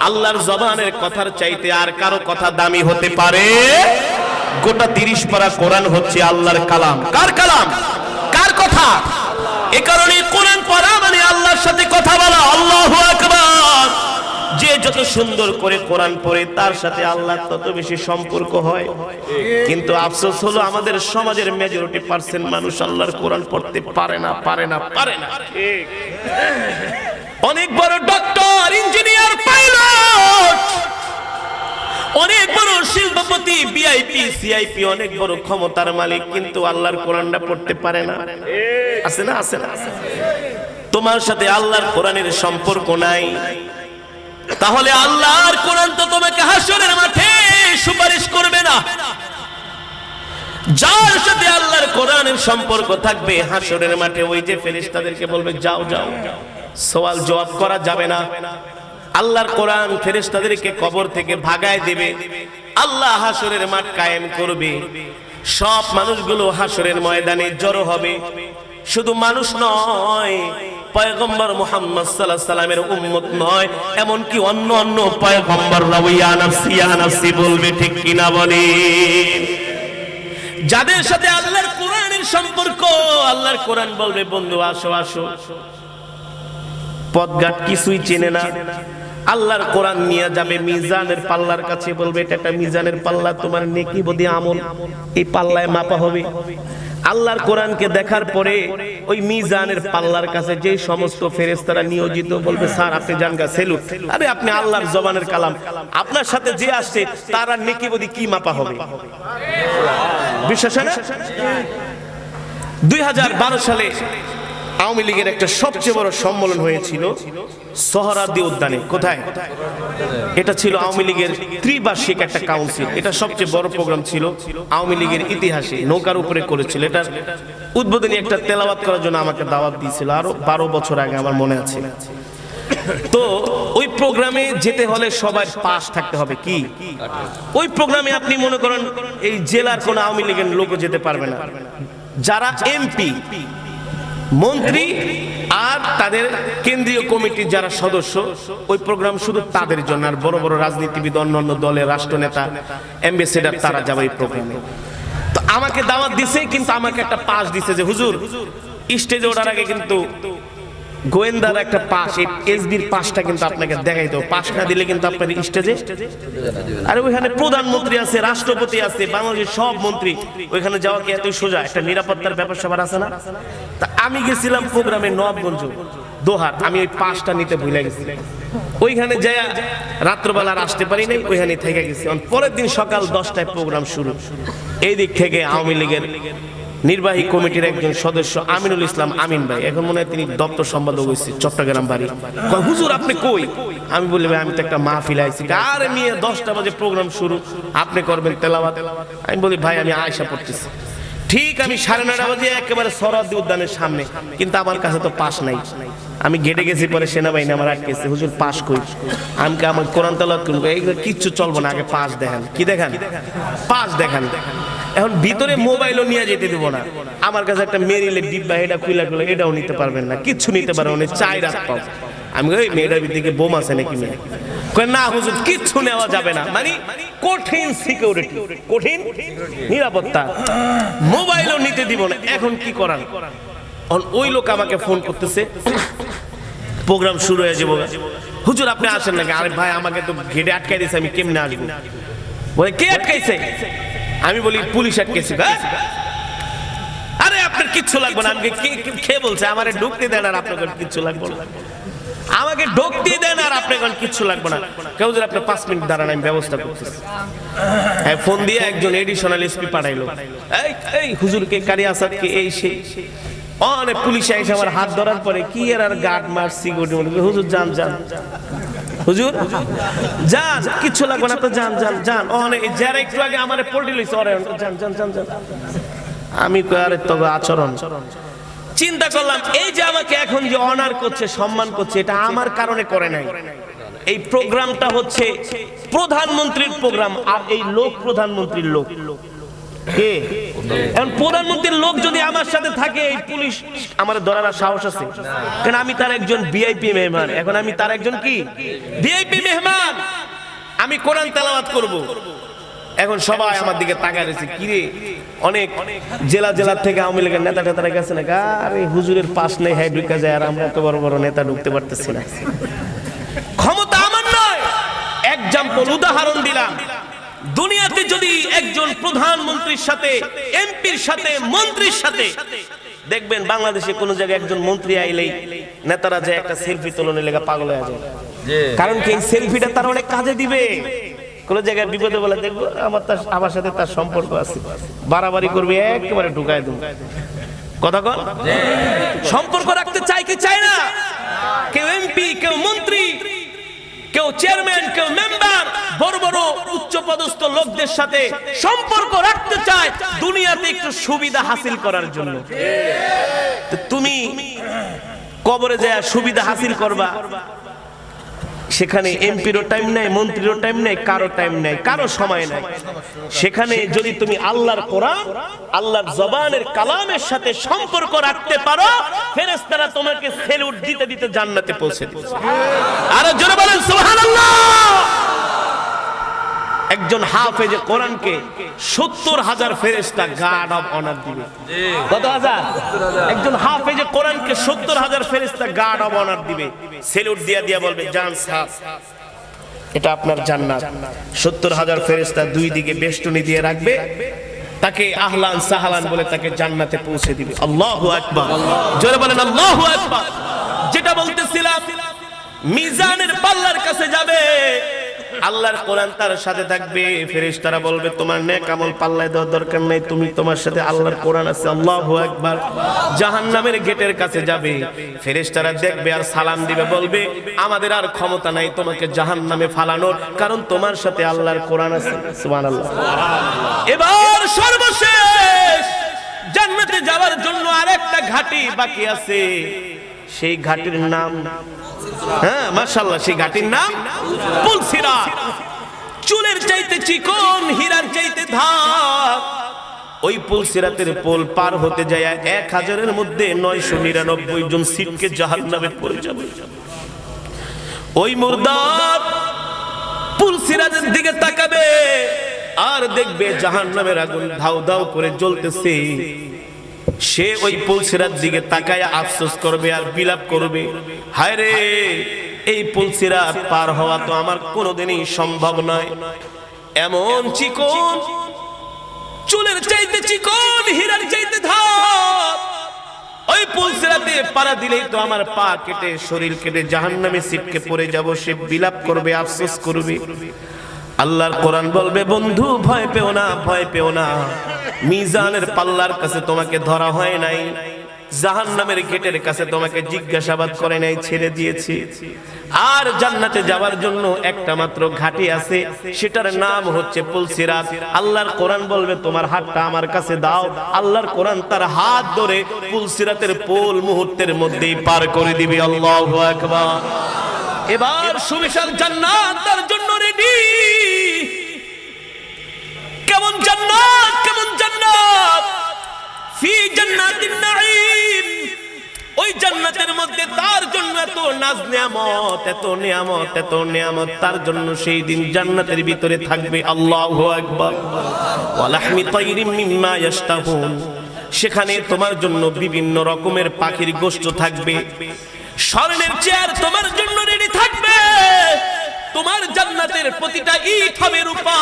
আল্লাহর জবানের কথার চাইতে আর কারো কথা দামি হতে পারে? গোটা 30 পারা কোরআন হচ্ছে আল্লাহর কালাম। কার কালাম? কার কথা? এ কারণে কোরআন পড়া মানে আল্লাহর সাথে কথা বলা। আল্লাহু আকবার। যে যত সুন্দর করে কোরআন পড়ে তার সাথে আল্লাহ তত বেশি সম্পর্ক হয়। কিন্তু আফসোস হলো আমাদের সমাজের মেজরিটি পার্সেন্ট মানুষ আল্লাহর কোরআন পড়তে পারে না, পারে না, পারে না। অনেক বড় ডক্টর, ইঞ্জিনিয়ার, পাইলট, অনেক বড় শিল্পপতি, ভিআইপি, সিআইপি, অনেক বড় ক্ষমতার মালিক, কিন্তু আল্লাহর কোরআনটা পড়তে পারে না। আছে না? আছে না? তোমার সাথে আল্লাহর কোরআনের সম্পর্ক নাই, তাহলে আল্লাহর কোরআন তো তোমাকে হাসরের মাঠে সুপারিশ করবে না। যার সাথে আল্লাহর কোরআনের সম্পর্ক থাকবে হাসরের মাঠে ওই যে ফেরেশতাদেরকে বলবে যাও যাও, সওয়াল জবাব করা যাবে না। আল্লাহর কোরআন ফেরেশতাদেরকে কবর থেকে ভাগায় দেবে। আল্লাহ হাসরের মাঠ কায়েম করবে। সব মানুষগুলো হাসরের ময়দানে জড়ো হবে। শুধু মানুষ নয়, পয়গম্বর মুহাম্মদ সাল্লাল্লাহু আলাইহি সাল্লামের উম্মত নয়, এমনকি অন্য অন্য পয়গম্বররাও ইয়া নাফসি বলবে, ঠিক কিনা বলেন? যাদের সাথে আল্লাহর কোরআনের সম্পর্ক, আল্লাহর কোরআন বলবে বন্ধু আসো আসো। পথঘাট কিছুই চেনে না, আল্লাহর কোরআন নিয়ে যাবে মিজানের পাল্লার কাছে, বলবে এটা একটা মিজানের পাল্লা, তোমার নেকি বদি আমল এই পাল্লায় মাপা হবে। আল্লাহর কোরআনকে দেখার পরে ওই মিজানের পাল্লার কাছে যে সমস্ত ফেরেশতারা নিয়োজিত বলবে স্যার আপনি জানগা সেলুট। আরে আপনি আল্লাহর জবানের কালাম, আপনার সাথে যে আসছে তার নেকি বদি কি মাপা হবে? বিশ্বাস হয় না? 2012 সালে আওয়ামী লীগের একটা সবচেয়ে বড় সম্মেলন হয়েছিল সোহরাওয়ার্দী উদ্যানে। কোথায়? এটা ছিল আওয়ামী লীগের ত্রিবার্ষিক একটা কাউন্সিল। এটা সবচেয়ে বড় প্রোগ্রাম ছিল আওয়ামী লীগের ইতিহাসে। নৌকার উপরে করেছিল। এটা উদ্বোধনী একটা তেলাওয়াত করার জন্য আমাকে দাওয়াত দিয়েছিল আরো 12 বছর আগে, আমার মনে আছে। তো ওই প্রোগ্রামে যেতে হলে সবার পাস থাকতে হবে। কি ওই প্রোগ্রামে আপনি মনে করেন এই জেলার কোন আওয়ামী লীগের লোকও যেতে পারবে না। যারা এমপি, মন্ত্রী আর তাদের কেন্দ্রীয় কমিটির যারা সদস্য, ওই প্রোগ্রাম শুধু তাদের জন্য। আর বড় বড় রাজনীতিবিদ, অন্যান্য দলের রাষ্ট্রনেতা, অ্যাম্বাসেডার, তারা যাবে এই প্রোগ্রামে। তো আমাকে দাওয়াত দিছে, কিন্তু আমাকে একটা পাস দিছে যে হুজুর স্টেজে ওঠার আগে কিন্তু গোয়েন্দার একটা পাস, এই এসবির পাসটা কিন্তু আপনাকে দেখাইতে হবে। পাস না দিলে কিন্তু আপনার স্টেজে, আরে ওইখানে প্রধানমন্ত্রী আছে, রাষ্ট্রপতি আছে, বাংলাদেশের সব মন্ত্রী, ওইখানে যাওয়া কি এতই সোজা? একটা নিরাপত্তার ব্যাপার স্যাপার আছে না? তা আমি গেছিলাম প্রোগ্রামে নবাবগঞ্জ, দোহার, আমি ওই পাঁচটা নিতে ভুলে গেছি। ওইখানে যাই রাত্রবেলা আর আসতে পারি নাই, ওইখানে থেকে গেছি। পরের দিন সকাল 10টায় প্রোগ্রাম শুরু। এই দিক থেকে আওয়ামী লীগের নির্বাহী কমিটির একজন সদস্য আমিনুল ইসলাম আমিন ভাই, এখন মনে হয় তিনি দপ্তর সম্পাদক হয়েছে, চট্টগ্রাম বাড়ি। হুজুর আপনি কই? আমি বলি ভাই আমি তো একটা মাহফিল আইছি। আরে মেয়ে 10টা বাজে প্রোগ্রাম শুরু, আপনি করবেন তেলাওয়াত? আমি বলি ভাই আমি আয়েশা পড়তেছি। ঠিক আমি 9:30 বাজে একেবারে সরাদি উদ্যানের সামনে, কিন্তু আমার কাছে তো পাস নাই। আমি গেটে গেছি, পরে সেনাবাহিনী আমার আটকেছে, হুজুর পাস কই? আমাকে আমার কোরআন তেলাওয়াত করব, এইগুলো কিচ্ছু চলবে না, আগে পাস দেখান। কি দেখান? পাস দেখান। এখন ভিতরে মোবাইলও নিয়ে যেতে দেবো না, আমার কাছে একটা মেরিলের ডিব্বা, এটা খুলে খুলে এটাও নিতে পারবেন না, কিচ্ছু নিতে পারবেন না, 4 রাত পাও। আমি ওই মেয়েটার দিকে বোম আছে নাকি মেয়ে? না হুজুর কিচ্ছু নেওয়া যাবে না, মানে কঠিন সিকিউরিটি, কঠিন নিরাপত্তা, মোবাইলও নিতে দিব না। এখন কি করার? ওই লোক আমাকে ফোন করতেছে, প্রোগ্রাম শুরু হয়ে যাবো, হুজুর আপনি আসেন নাকি? আরে ভাই আমাকে তো গেটে আটকাই দিয়েছে, আমি কেমনে আসবো? বলে কে আটকাইছে? আমি বলি পুলিশ আটকেছে। আরে আপনার কিচ্ছু লাগবে না। আমাকে কে বলছে? আমারে ঢুকতে দেন আর আপনার কিচ্ছু লাগবে না, আমাকে ঢুকতে দেন আর আপনার কিচ্ছু লাগবে না। কেউ যদি আপনার 5 মিনিট দাঁড়ান, আমি ব্যবস্থা করতেছি। হ্যাঁ, ফোন দিয়ে একজন এডিশনাল এসপি পাঠাইলো, এই হুজুরকে কারি আসাদকে এই সেই অনেক পুলিশ এসে আমার হাত ধরার পরে কি আর গার্ড মারছি, হুজুর যান যান, হুজুর যান, কিচ্ছু লাগবে না, তো যান যান যান। অনেক যারা একটু আগে আমার পল্টি লইছে, যান যান যান যান। আমি আরে তবে আচরণ চিন্তা করলাম, এই যে আমাকে এখন যে অনার করছে, সম্মান করছে, এটা আমার কারণে করে নাই। এই প্রোগ্রামটা হচ্ছে প্রধানমন্ত্রীর প্রোগ্রাম, আর এই লোক প্রধানমন্ত্রীর লোক। কে? এখন প্রধানমন্ত্রীর লোক যদি আমার সাথে থাকে, এই পুলিশ আমার ধরার সাহস আছে? কারণ আমি তার একজন ভিআইপি মেহমান। এখন আমি তার একজন কি ভিআইপি মেহমান, আমি কোরআন তেলাওয়াত করব। এখন সবাই আমার দিকে তাকায় রয়েছে, কিরে অনেক জেলা জেলা থেকে আওয়ামী লীগের নেতা টেতারা গেছে না, আরে হুজুরের পাশ নেই, হ্যাঁ ঢুকে যায়, আর আমরা তো বড় বড় নেতা ঢুকতে পারতেছি না। ক্ষমতা আমার নয়, এক্সাম্পল উদাহরণ দিলাম। দুনিয়াতে যদি একজন প্রধানমন্ত্রীর সাথে, এমপির সাথে, মন্ত্রীর সাথে দেখবেন, বাংলাদেশে কোন জায়গায় একজন মন্ত্রী আইলেই নেতারা যে একটা সেলফি তোলনের লেগে পাগল হয়ে যায়। কারণ কি? এই সেলফিটা তার অনেক কাজে দিবে। কোন জায়গায় বিপদে বলে দেখবো আমার সাথে তার সম্পর্ক আছে, বাড়াবাড়ি করবে, একেবারে ঢুকায় দেবো। কথা কন, সম্পর্ক রাখতে চাই কি চাই না? কেউ এমপি, কেউ মন্ত্রী, কেউ চেয়ারম্যান, কেউ মেম্বার, বড় বড় উচ্চ পদস্থ লোকদের সাথে সম্পর্ক রাখতে চায় দুনিয়াতে একটু সুবিধা হাসিল করার জন্য। তুমি কবরে যায় সুবিধা হাসিল করবা, সেখানে এমপিরও টাইম নাই, মন্ত্রীরও টাইম নাই, কারো টাইম নাই, কারো সময় নাই। সেখানে যদি তুমি আল্লাহর কোরআন, আল্লাহর জবানের কালামের সাথে সম্পর্ক রাখতে পারো, ফেরেশতারা তোমাকে সেলুট দিতে দিতে জান্নাতে পৌঁছে দিবে। আর জোরে বলেন সুবহানাল্লাহ। একজন হাফেজে কোরআনকে 70,000 ফেরেশতা গার্ড অফ অনার দিবে। কত হাজার? একজন হাফেজে কোরআনকে 70,000 ফেরেশতা গার্ড অফ অনার দিবে, সেলুট দিয়া দিয়া বলবে, জান সাহেব এটা আপনার জান্নাত। 70,000 ফেরেশতা দুই দিকে বেষ্টনী দিয়ে রাখবে, তাকে আহলান সাহলান বলে তাকে জান্নাতে পৌঁছে দিবে। আল্লাহু আকবার, জোরে বলেন আল্লাহু আকবার। যেটা বলতেছিলাম, মিজানের পাল্লার কাছে যাবে, আল্লাহর কোরআন তার সাথে থাকবে, ফেরেশতারা বলবে তোমার নেক আমল পাল্লায় দেওয়ার দরকার নাই, তুমি তোমার সাথে আল্লাহর কোরআন আছে। আল্লাহু আকবার। জাহান্নামের গেটের কাছে যাবে, ফেরেশতারা দেখবে আর সালাম দিবে, বলবে আমাদের আর ক্ষমতা নাই তোমাকে জাহান্নামে ফালানোর, কারণ তোমার সাথে আল্লাহর কোরআন আছে। সুবহানাল্লাহ। এবার সর্বশেষ জান্নাতে যাওয়ার জন্য আরেকটা ঘাটি বাকি আছে, সেই ঘাটির নাম, হ্যাঁ মাশাআল্লাহ, সেই ঘাটির নাম পুলসিরাত। চুলের চাইতে চিকন, হীরার চাইতে ধার। ওই পুলসিরাতের পোল পার হতে যায় 1000-এর মধ্যে 999 জন সিটকে জাহান্নামে পড়ে যাবে। ওই মুর্দার পুলসিরাতের দিকে তাকাবে আর দেখবে জাহান্নামের আগুন ধাউ ধাউ করে জ্বলতেছে। সে ওই পুলসিরাত দিকে তাকায় আফসোস করবে আর বিলাপ করবে, হায় রে এই পুলসিরাত পার হওয়া তো আমার কোনোদিনই সম্ভব নয়। এমন চিকন, চুলের চাইতে চিকন, হীরার চাইতে ধার, ওই পুলসিরাতে পাড়া দিলেই তো আমার পা কেটে শরীর কেটে জাহান্নামে ছিটকে পড়ে যাব। সে বিলাপ করবে, আফসোস করবে। আল্লাহর কোরআন বলবে বন্ধু ভয় পেও না, ভয় পেও না, মিজানের পাল্লার কাছে তোমাকে ধরা হয় নাই, জাহান্নামের গেটের কাছে তোমাকে জিজ্ঞাসাবাদ করে নাই, ছেড়ে দিয়েছি। আর জান্নাতে যাওয়ার জন্য একটা মাত্র ঘাটি আছে, সেটার নাম হচ্ছে পুলসিরাত। আল্লাহর কোরআন বলবে তোমার হাতটা আমার কাছে দাও। আল্লাহর কোরআন তার হাত ধরে পুলসিরাতের পোল মুহূর্তের মধ্যেই পার করে দিবে। আল্লাহু আকবার। এবার সুবিশাল জান্নাত তার জন্য রেডি। কেমন জান্নাত, কেমন জান্নাত! ফি জান্নাতিন নাঈম। ওই জান্নাতের মধ্যে তার জন্য এত নাজ নিয়ামত, এত নিয়ামত, এত নিয়ামত তার জন্য সেই দিন জান্নাতের ভিতরে থাকবে। আল্লাহু আকবার। ওয়া লাহমি তায়রিম মিম্মা ইয়াশতাহুন। সেখানে তোমার জন্য বিভিন্ন রকমের পাখির গোশত থাকবে। স্বর্ণের চেয়ার তোমার জন্য রেডি থাকবে। তোমার জান্নাতের প্রতিটা ইট হবে রূপা।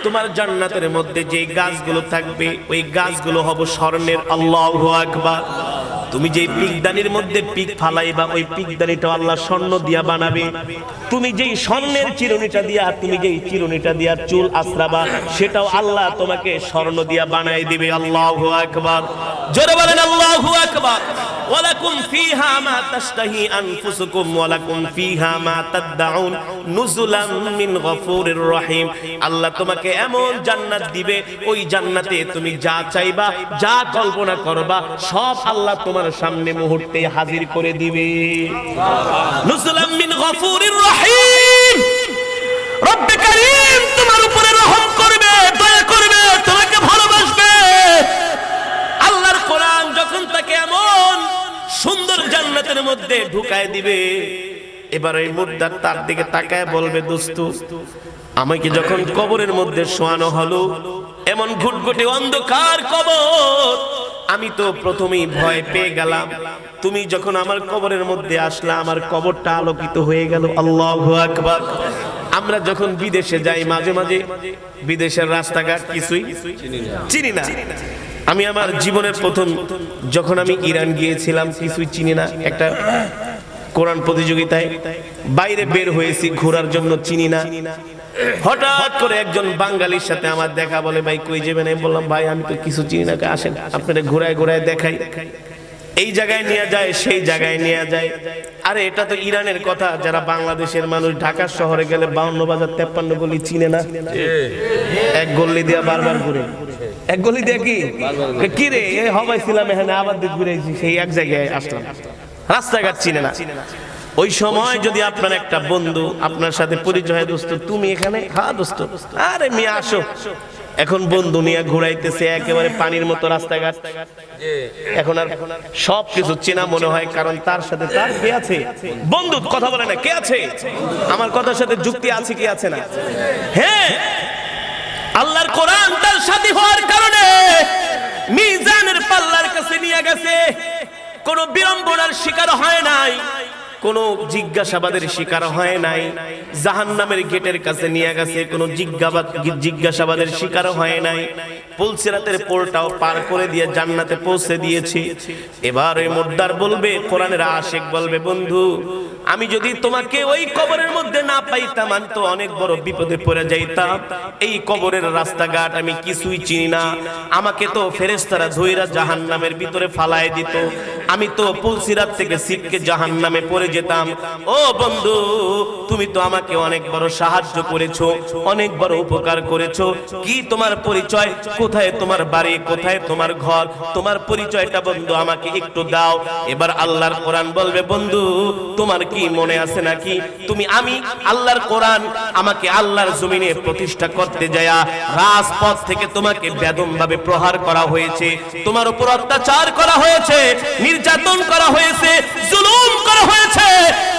তোমার জান্নাতের মধ্যে যে গাছগুলো থাকবে ওই গাছগুলো হবে স্বর্ণের। আল্লাহু আকবার। তুমি যেই পিকদানির মধ্যে পিক ফালাইবা ওই পিকদানিটা আল্লাহ স্বর্ণ দিয়া বানাবে। তুমি যেই স্বর্ণের চিরুনিটা দিয়া, তুমি যেই চিরুনিটা দিয়া চুল আশ্রাবা সেটাও আল্লাহ তোমাকে স্বর্ণ দিয়া বানাই দিবে। আল্লাহু আকবার। জোরে বলেন আল্লাহু আকবার। ওয়ালাকুম ফিহা মা তাশতাহি আনফুসুকুম ওয়ালাকুম ফিহা মা তাদউন নুজুলাম মিন গফুরির রহিম। আল্লাহ তোমাকে এমন জান্নাত দিবে, ওই জান্নাতে তুমি যা চাইবা, যা কল্পনা করবা সব আল্লাহ তোমার সামনে মুহূর্তে হাজির করে দিবে। নুজুলাম মিন গফুরির রহিম। রব্বে কারীম তোমার উপরে রহম করবে, দয়া করবে, তোমাকে ভালোবাসবে। আল্লাহর কোরআন যখন তাকে এমন সুন্দর জান্নাতের মধ্যে ঢুকায় দিবে, এবার ওই মুর্দার তার দিকে তাকায় বলবে দোস্ত, আমাকে যখন কবরের মধ্যে শোয়ানো হলো, এমন ঘুটঘুটে অন্ধকার কবর, আমি তো প্রথমেই ভয় পেয়ে গেলাম। তুমি যখন আমার কবরের মধ্যে আসলা আমার কবরটা আলোকিত হয়ে গেল। আল্লাহু আকবার। আমরা যখন বিদেশে যাই মাঝে মাঝে বিদেশের রাস্তাঘাট কিছুই চিনি না। আমি আমার জীবনের প্রথম যখন আমি ইরান গিয়েছিলাম কিছুই চিনি না। একটা কোরআন প্রতিযোগিতায় বাইরে বের হয়েছি ঘোরার জন্য, চিনি না। হঠাৎ করে একজন বাঙালির সাথে আমার দেখা, বলে ভাই কই যাবেন? আমি বললাম ভাই আমি তো কিছু চিনি না, আসেন আপনাদের ঘোরায় ঘোরায় দেখাই। এই জায়গায় নিয়ে যায়, সেই জায়গায় নিয়ে যায়। আরে এটা তো ইরানের কথা, যারা বাংলাদেশের মানুষ ঢাকা শহরে গেলে 52 বাজার 53 গলি চিনে না। এক গলি দিয়া বারবার ঘুরে, এক গলি দিয়া কি রে হবাই ছিলাম এখানে, আবার দিক ঘুরেছি, সেই এক জায়গায় আসলাম, রাস্তাঘাট চিনে না। ওই সময় যদি আপনার একটা বন্ধু আপনার সাথে পরিচয়, দোস্ত তুমি এখানে, হ্যাঁ দোস্ত, আরে মিয়া আসো। এখন বন্ধু নিয়ে ঘুরাইতেছে একেবারে পানির মতো রাস্তাঘাট। এখন আর সবকিছু চেনা মনে হয়, কারণ তার সাথে তার কে আছে? বন্ধু কথা বলে না, কে আছে? আমার কথার সাথে যুক্তি আছে কি আছে না? হ্যাঁ, আল্লাহর কোরআন তার সাথী হওয়ার কারণে মিজানের পাল্লার কাছে নিয়ে গেছে। কোনো বিড়ম্বনার শিকার হয় নাই, কোনো জিজ্ঞাসাবাদের শিকার হয় নাই। জাহান্নামের গেটের কাছে নিয়ে গেছে, কোনো জিজ্ঞাসাবাদের শিকার হয় নাই। পুলসিরাতের পোলটাও পার করে দিয়ে জান্নাতে পৌঁছে দিয়েছে। এবার ওই মুর্দার বলবে, কোরআনের আশিক বলবে, বন্ধু আমি যদি তোমাকে ওই কবরের মধ্যে না পাইতাম আমি তো অনেক বড় বিপদে পড়ে যাইতাম। এই কবরের রাস্তাঘাট আমি কিছুই চিনি না, আমাকে তো ফেরেশতারা ধইরা জাহান্নামের ভিতরে ফালায় দিত, আমি তো পুলসিরাত থেকে ছিটকে জাহান্নামে পড়ে যেতাম। ও বন্ধু তুমি তো আমাকে অনেক বড় সাহায্য করেছো, অনেক বড় উপকার করেছো। কি তোমার পরিচয়? কোথায় তোমার বাড়ি? কোথায় তোমার ঘর? তোমার পরিচয়টা বন্ধু আমাকে একটু দাও। এবার আল্লাহর কোরআন বলবে, বন্ধু তোমার কি মনে আছে নাকি আমি আল্লাহর কোরআন আমাকে আল্লাহর জমিনে প্রতিষ্ঠা করতে যায়া রাজপথ থেকে তোমাকে বেদমভাবে প্রহার করা হয়েছে, তোমার উপর অত্যাচার করা হয়েছে, নির্যাতন করা হয়েছে, জুলুম করা হয়েছে।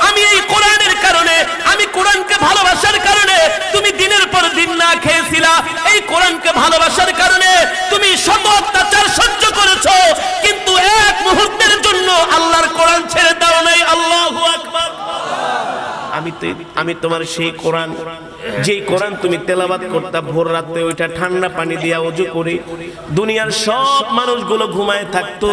আমি এই কোরআনের কারণে, আমি কোরআনকে ভালোবাসার কারণে তুমি দিনের পর দিন না খেয়েছিলা। এই কোরআনকে ভালোবাসার কারণে তুমি শত অত্যাচার সহ্য করেছো, কিন্তু এক মুহূর্তের জন্য আল্লাহর কোরআন ছেড়ে দাও নাই। আল্লাহু আকবার। আমি আমি তোমার সেই কোরআন, যেই কোরআন তুমি তেলাওয়াত করতা ভোর রাতে, ওইটা ঠান্ডা পানি দিয়া ওযু করে দুনিয়ার সব মানুষগুলো ঘুমায় থাকতো,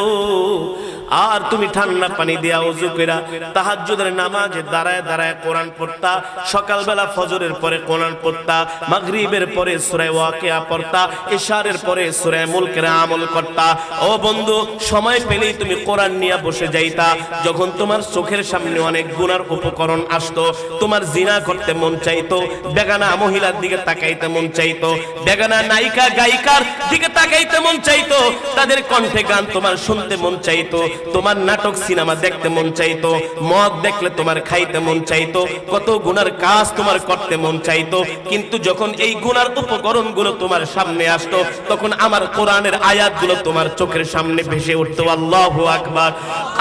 আর তুমি ঠান্ডা পানি দিয়া ওযু কইরা তাহাজ্জুদের নামাজে দাঁড়ায় দাঁড়ায় কোরআন পড়তা, সকালবেলা ফজরের পরে কোরআন পড়তা, মাগরিবের পরে সূরা ওয়াকিয়া পড়তা, ইশারের পরে সূরা মুলকের আমল করতা। ও বন্ধু, সময় পেলেই তুমি কোরআন নিয়ে বসে যাইতা। যখন তোমার চোখের সামনে অনেক গুনার উপকরণ আসতো, তোমার জিনা করতে মন চাইতো, বেগানা মহিলার দিকে তাকাইতে মন চাইতো, বেগানা নায়িকা গায়িকার দিকে তাকাইতে মন চাইতো, তাদের কণ্ঠে গান তোমার শুনতে মন চাইতো, তোমার নাটক সিনেমা দেখতে মন চাইতো, মদ দেখলে তোমার খাইতে মন চাইতো, কত গুনার কাজ তোমার করতে মন চাইতো। কিন্তু যখন এই গুনার উপকরণগুলো তোমার সামনে আসতো, তখন আমার কোরআনের আয়াতগুলো তোমার চোখের সামনে ভেসে উঠতো। আল্লাহু আকবার।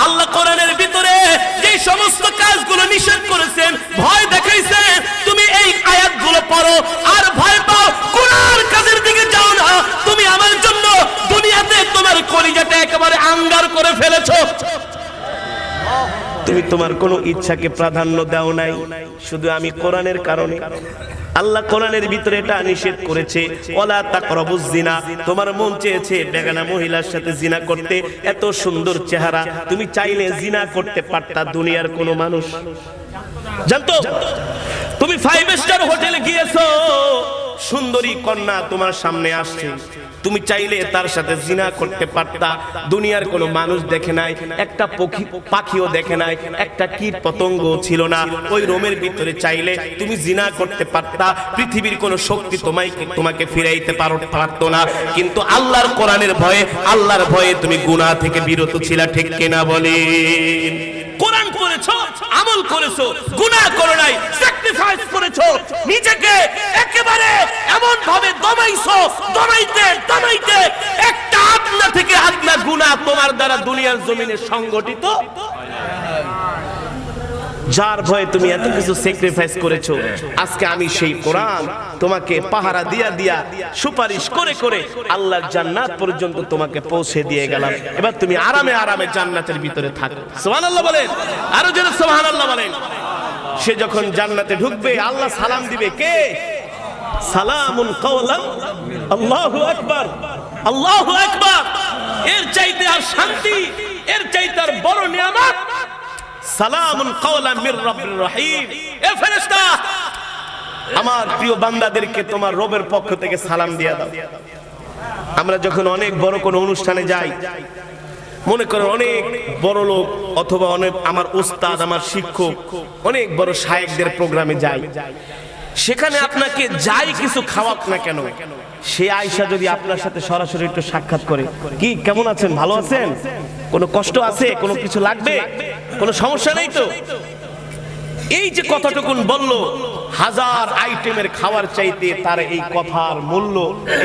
আল্লাহ কোরআনের ভিতরে যে সমস্ত কাজগুলো নিষেধ করেছেন, ভয় দেখাইছেন, তুমি এই আয়াতগুলো পড়ো আর ভয় পাও, গুনার কাজের দিকে যাও না। তুমি আমার জন্য দুনিয়াতে তোমার কলিজাটা একেবারে আঙ্গার করে ফেলেছো। তুমি তোমার কোনো ইচ্ছাকে প্রাধান্য দাও নাই, শুধু আমি কোরআনের কারণে। আল্লাহ কোরআনের ভিতরে এটা নিষেধ করেছে, ওয়ালা তাকরাবুজ জিনা। তোমার মন চেয়েছে বেগানা মহিলার সাথে জিনা করতে, এত সুন্দর চেহারা, তুমি চাইলে জিনা করতে পারতা দুনিয়ার কোনো মানুষ জানতো? তুমি 5 স্টার হোটেলে গিয়েছো, সুন্দরী কন্যা তোমার সামনে আসছে, তুমি চাইলে তার সাথে জিনা করতে পারতা, দুনিয়ার কোনো মানুষ দেখে নাই, একটা পাখিও দেখে নাই, একটা কীট পতঙ্গ ছিল না ওই রুমের ভিতরে, চাইলে তুমি জিনা করতে পারতা, পৃথিবীর কোনো শক্তি তোমাকে ফিরাইতে পারতো না। কিন্তু আল্লাহর কোরআনের ভয়ে, আল্লাহর ভয়ে তুমি গুনাহ থেকে বিরত ছিলা, ঠিক কিনা বলেন? কোরআন পড়েছো, আমল করেছো, গুনাহ করো নাই, স্যাক্রিফাইস করেছো, নিজেকে একেবারে এমন ভাবে দমাইছো, দমাইতে একটা আপনা থেকে আপনা গুনাহ তোমার দ্বারা দুনিয়ার জমিনে সংগঠিত। যার ভয়ে তুমি এত কিছু স্যাক্রিফাইস করেছো, আজকে আমি সেই কোরআন তোমাকে পাহারা দিয়া সুপারিশ করে করে আল্লাহর জান্নাত পর্যন্ত তোমাকে পৌঁছে দিয়ে গেলাম। এবার তুমি আরামে আরামে জান্নাতের ভিতরে থাকো। সুবহানাল্লাহ বলেন, আরো জোরে সুবহানাল্লাহ বলেন। সে যখন জান্নাতে ঢুকবে, আল্লাহ সালাম দিবে, কে? সালামুন কাওলান, আল্লাহু আকবার, আল্লাহু আকবার। এর চাইতে আর শান্তি, এর চাইতে আর বড় নিয়ামত, সালামুন কাওলান মির রাব্বির রহিম। এ ফেরেশতা, আমার প্রিয় বান্দাদেরকে তোমার রবের পক্ষ থেকে সালাম দিয়ে দাও। আমরা যখন অনেক বড় কোনো অনুষ্ঠানে যাই, মনে করেন অনেক বড় লোক অথবা অনেক আমার উস্তাদ, আমার শিক্ষক, অনেক বড় শায়েখদের প্রোগ্রামে যাই, সেখানে আপনাকে যাই কিছু খাওয়াক না কেন, সে আয়েশা যদি আপনার সাথে সরাসরি একটু সাক্ষাৎ করে, কি কেমন আছেন, ভালো আছেন, কোনো কষ্ট আছে, কোনো কিছু লাগবে, কোনো সমস্যা নেই তো, এই যে কথাটুকুন বললো, হাজার আইটেমের খাবার চাইতে তার এই কথার মূল্য,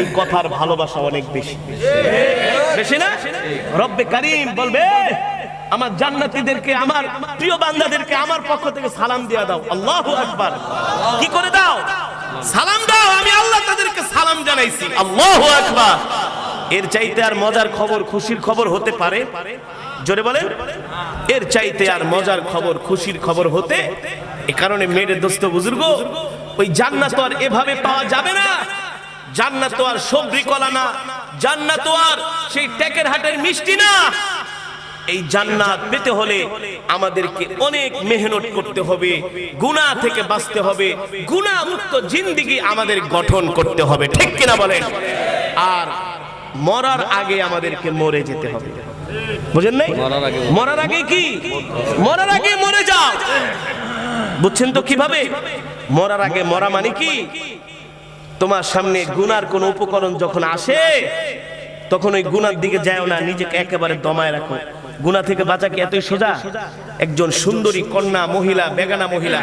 এই কথার ভালোবাসা অনেক বেশি, বেশি না? রব্বে কারীম বলবে, আমার জান্নাতীদেরকে, আমার প্রিয় বান্দাদেরকে আমার পক্ষ থেকে সালাম দিয়ে দাও। আল্লাহু আকবার। কি করে দাও? সালাম দাও, আমি আল্লাহ তাদেরকে সালাম জানাইছি। আল্লাহু আকবার। এর চাইতে আর মজার খবর, খুশির খবর হতে পারে? জোরে বলেন, এর চাইতে আর মজার খবর, খুশির খবর হতে? এ কারণে মেরে দোস্ত বুজুর্গ, ওই জান্নাত তো আর এভাবে পাওয়া যাবে না। জান্নাত তো আর সবজি কলা না, জান্নাত তো আর সেই টেকের হাটের মিষ্টি না। এই জান্নাত পেতে হলে আমাদেরকে অনেক মেহনত করতে হবে, গুনাহ থেকে বাঁচতে হবে, গুনাহ মুক্ত জিন্দেগি আমাদের গঠন করতে হবে, ঠিক কিনা বলেন? আর মরার আগে আমাদেরকে মরে যেতে হবে, বুঝেন নাই? মরার আগে কি? মরার আগে মরে যাও। বুঝছেন তো কিভাবে? মরার আগে মরা মানে কি? তোমার সামনে গুনার কোন উপকরণ যখন আসে, তখন ওই গুনার দিকে যাও না, নিজেকে একেবারে দমায় রাখো। গুনাহ থেকে বাঁচা কি এতই সোজা? একজন সুন্দরী কন্যা, মহিলা, বেগানা মহিলা,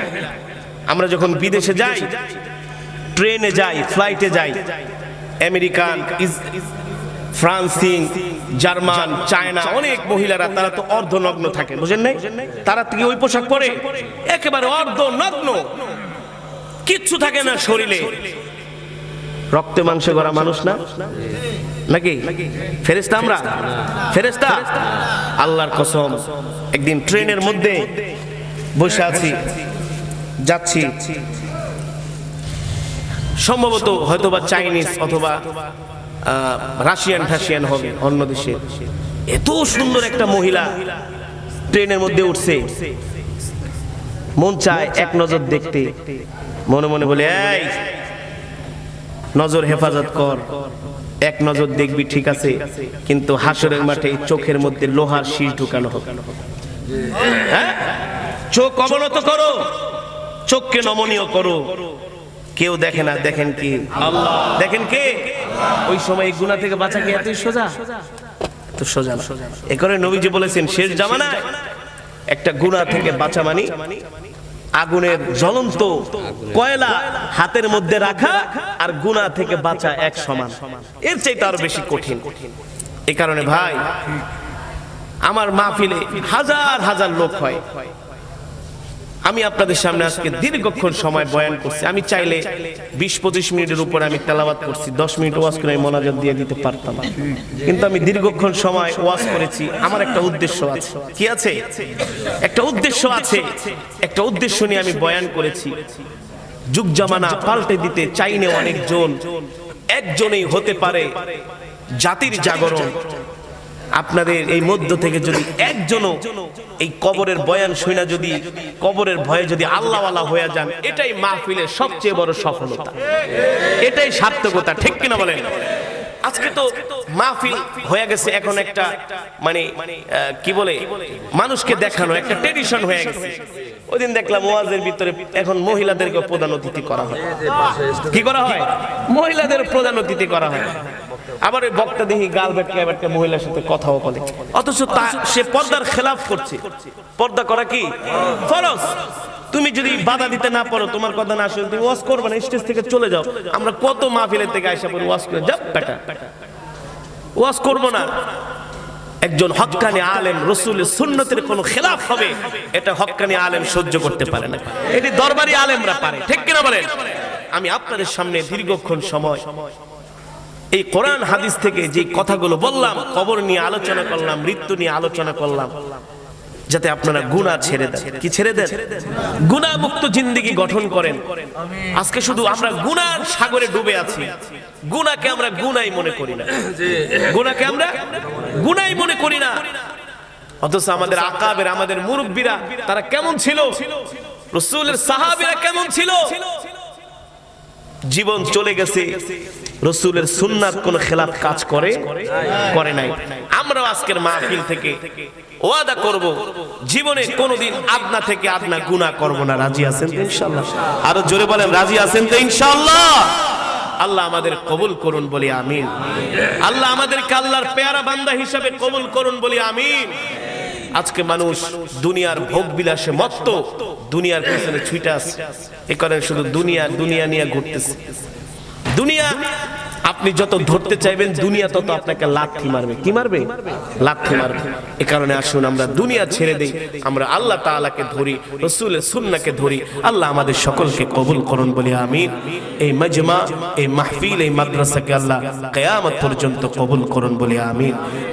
আমরা যখন বিদেশে যাই, ট্রেনে যাই, ফ্লাইটে যাই, আমেরিকান, ফ্রান্সিং, জার্মান, চায়না, অনেক মহিলারা তারা তো অর্ধনগ্ন থাকে, বুঝেন নাই? তারা থেকে ওই পোশাক পরে একেবারে অর্ধনগ্ন, কিচ্ছু থাকে না শরীরে। রক্তে মাংসে গড়া মানুষ না নাকি? ফেরেশতা আমরা? ফেরেশতা? আল্লাহর কসম, একদিন ট্রেনের মধ্যে বসে আছি, যাচ্ছি, সম্ভবত হয়তোবা চাইনিজ অথবা রাশিয়ান হবে অন্য দেশে। এত সুন্দর একটা মহিলা ট্রেনের মধ্যে উঠছে, মন চায় এক নজর দেখতে, মনে মনে বলে এই নজর হেফাজত কর, এক নজর দেখবি ঠিক আছে, কিন্তু হাসরের মাঠে চোখের মধ্যে লোহার শীষ ঢুকানো হবে। হ্যাঁ, চোখ অবনত করো, চোখকে নমনীয় করো। কেউ দেখে না, দেখেন কি আল্লাহ, দেখেন কে? ওই সময় এই গুনাহ থেকে বাঁচা কি এতই সোজা? তো সোজা না। এ কারণে নবীজি বলেছেন শেষ জামানায় একটা গুনাহ থেকে বাঁচা মানে আগুনের জ্বলন্ত কয়লা হাতের মধ্যে রাখা আর গুনাহ থেকে বাঁচা এক সমান, এর চাইতে আরো বেশি কঠিন। এই কারণে ভাই, আমার মাহফিলে হাজার হাজার লোক হয়, আমি আপনাদের সামনে আজকে দীর্ঘক্ষণ সময় বয়ান করছি। আমি চাইলে 20-25 মিনিটের উপরে আমি তেলাওয়াত করছি, 10 মিনিট ওয়াজ করে মোনাজাত দিয়ে দিতে পারতাম, কিন্তু আমি দীর্ঘক্ষণ সময় ওয়াজ করেছি। আমার একটা উদ্দেশ্য আছে। কি আছে? একটা উদ্দেশ্য আছে, একটা উদ্দেশ্য নিয়ে আমি বয়ান করেছি। যুগ জামানা পাল্টে দিতে চাইনে অনেকজন, একজনেই হতে পারে জাতির জাগরণ। আপনাদের এই মধ্য থেকে যদি একজনও এই কবরের বয়ান শুনে যদি কবরের ভয়ে যদি আল্লাহওয়ালা হয়ে যান, এটাই মাহফিলের সবচেয়ে বড় সফলতা, এটাই সার্থকতা। ঠিক কিনা বলেন? আজকে তো মাহফিল হয়ে গেছে এখন একটা মানে কি বলে, মানুষকে দেখানো একটা ট্রেডিশন হয়ে গেছে। ওই দিন দেখলাম ওয়াজের ভিতরে এখন মহিলাদেরকে প্রধান অতিথি করা হয়। কি করা হয়? মহিলাদের প্রধান অতিথি করা হয়। আবার ওই বক্তা দেখি গাল বেটকে মহিলার সাথে কথাও বলে, অথচ সে পর্দার খেলাফ করছে। পর্দা করা কি ফরজ। তুমি যদি বাধা দিতে না পারো, তোমার কথা না শুনে তুমি ওয়াজ করবে না, স্টেজ থেকে চলে যাও। আমরা কত মাহফিলের থেকে আইসা পড়ি ওয়াজ করে যাব, বেটা ওয়াজ করবো না। একজন হক্কানি আলেম রাসূলের সুন্নতের কোনো খেলাফ হবে, এটা হক্কানি আলেম সহ্য করতে পারে না, এটি দরবারি আলেমরা পারে। ঠিক কিনা বলেন? আমি আপনাদের সামনে দীর্ঘক্ষণ সময় এই কোরআন হাদিস থেকে যে কথাগুলো বললাম, কবর নিয়ে আলোচনা করলাম, মৃত্যু নিয়ে আলোচনা করলাম, যাতে আপনারা গুনাহ ছেড়ে দেন। কি ছেড়ে দেন? গুনাহ মুক্ত জিন্দেগি গঠন করেন। আজকে শুধু আমরা গুনাহর সাগরে ডুবে আছি। গুনাহকে আমরা গুনাহই মনে করি না, গুনাহকে আমরা গুনাহই মনে করি না। অথচ আমাদের আকাবের, আমাদের মুরব্বীরা তারা কেমন ছিল, রাসূলের সাহাবীরা কেমন ছিল, জীবন চলে গেছে, রাসূলের সুন্নাত কোন খেলাফ কাজ করে নাই। আমরা আজকের মাহফিল থেকে ওয়াদা করব, জীবনে কোনোদিন আদনা থেকে আদনা গুনাহ করব না। রাজি আছেন তো ইনশাআল্লাহ? আরো জোরে বলেন, রাজি আছেন তো ইনশাআল্লাহ? আল্লাহ আমাদের কবুল করুন বলি আমিন। আল্লাহ আমাদেরকে আল্লাহর পেয়ারা বান্দা হিসেবে কবুল করুন বলি আমিন। আজকে মানুষ দুনিয়ার ভোগ বিলাসে মত্ত, দুনিয়ার পেছনে ছুটে আছে। এই কারণে শুধু দুনিয়া নিয়ে ঘুরতেছে। দুনিয়া আপনি যত ধরতে চাইবেন, দুনিয়া তত আপনাকে লাথি মারবে। কি মারবে? লাথি মারবে। এই কারণে আসুন আমরা দুনিয়া ছেড়ে দেই, আমরা আল্লাহ তাআলাকে ধরি, রাসূলের সুন্নাহকে ধরি। আল্লাহ আমাদের সকলকে কবুল করুন বলি আমিন। এই মাজমা, এই মাহফিল, এই মাদ্রাসাকে আল্লাহ কিয়ামত পর্যন্ত কবুল করুন বলি আমিন।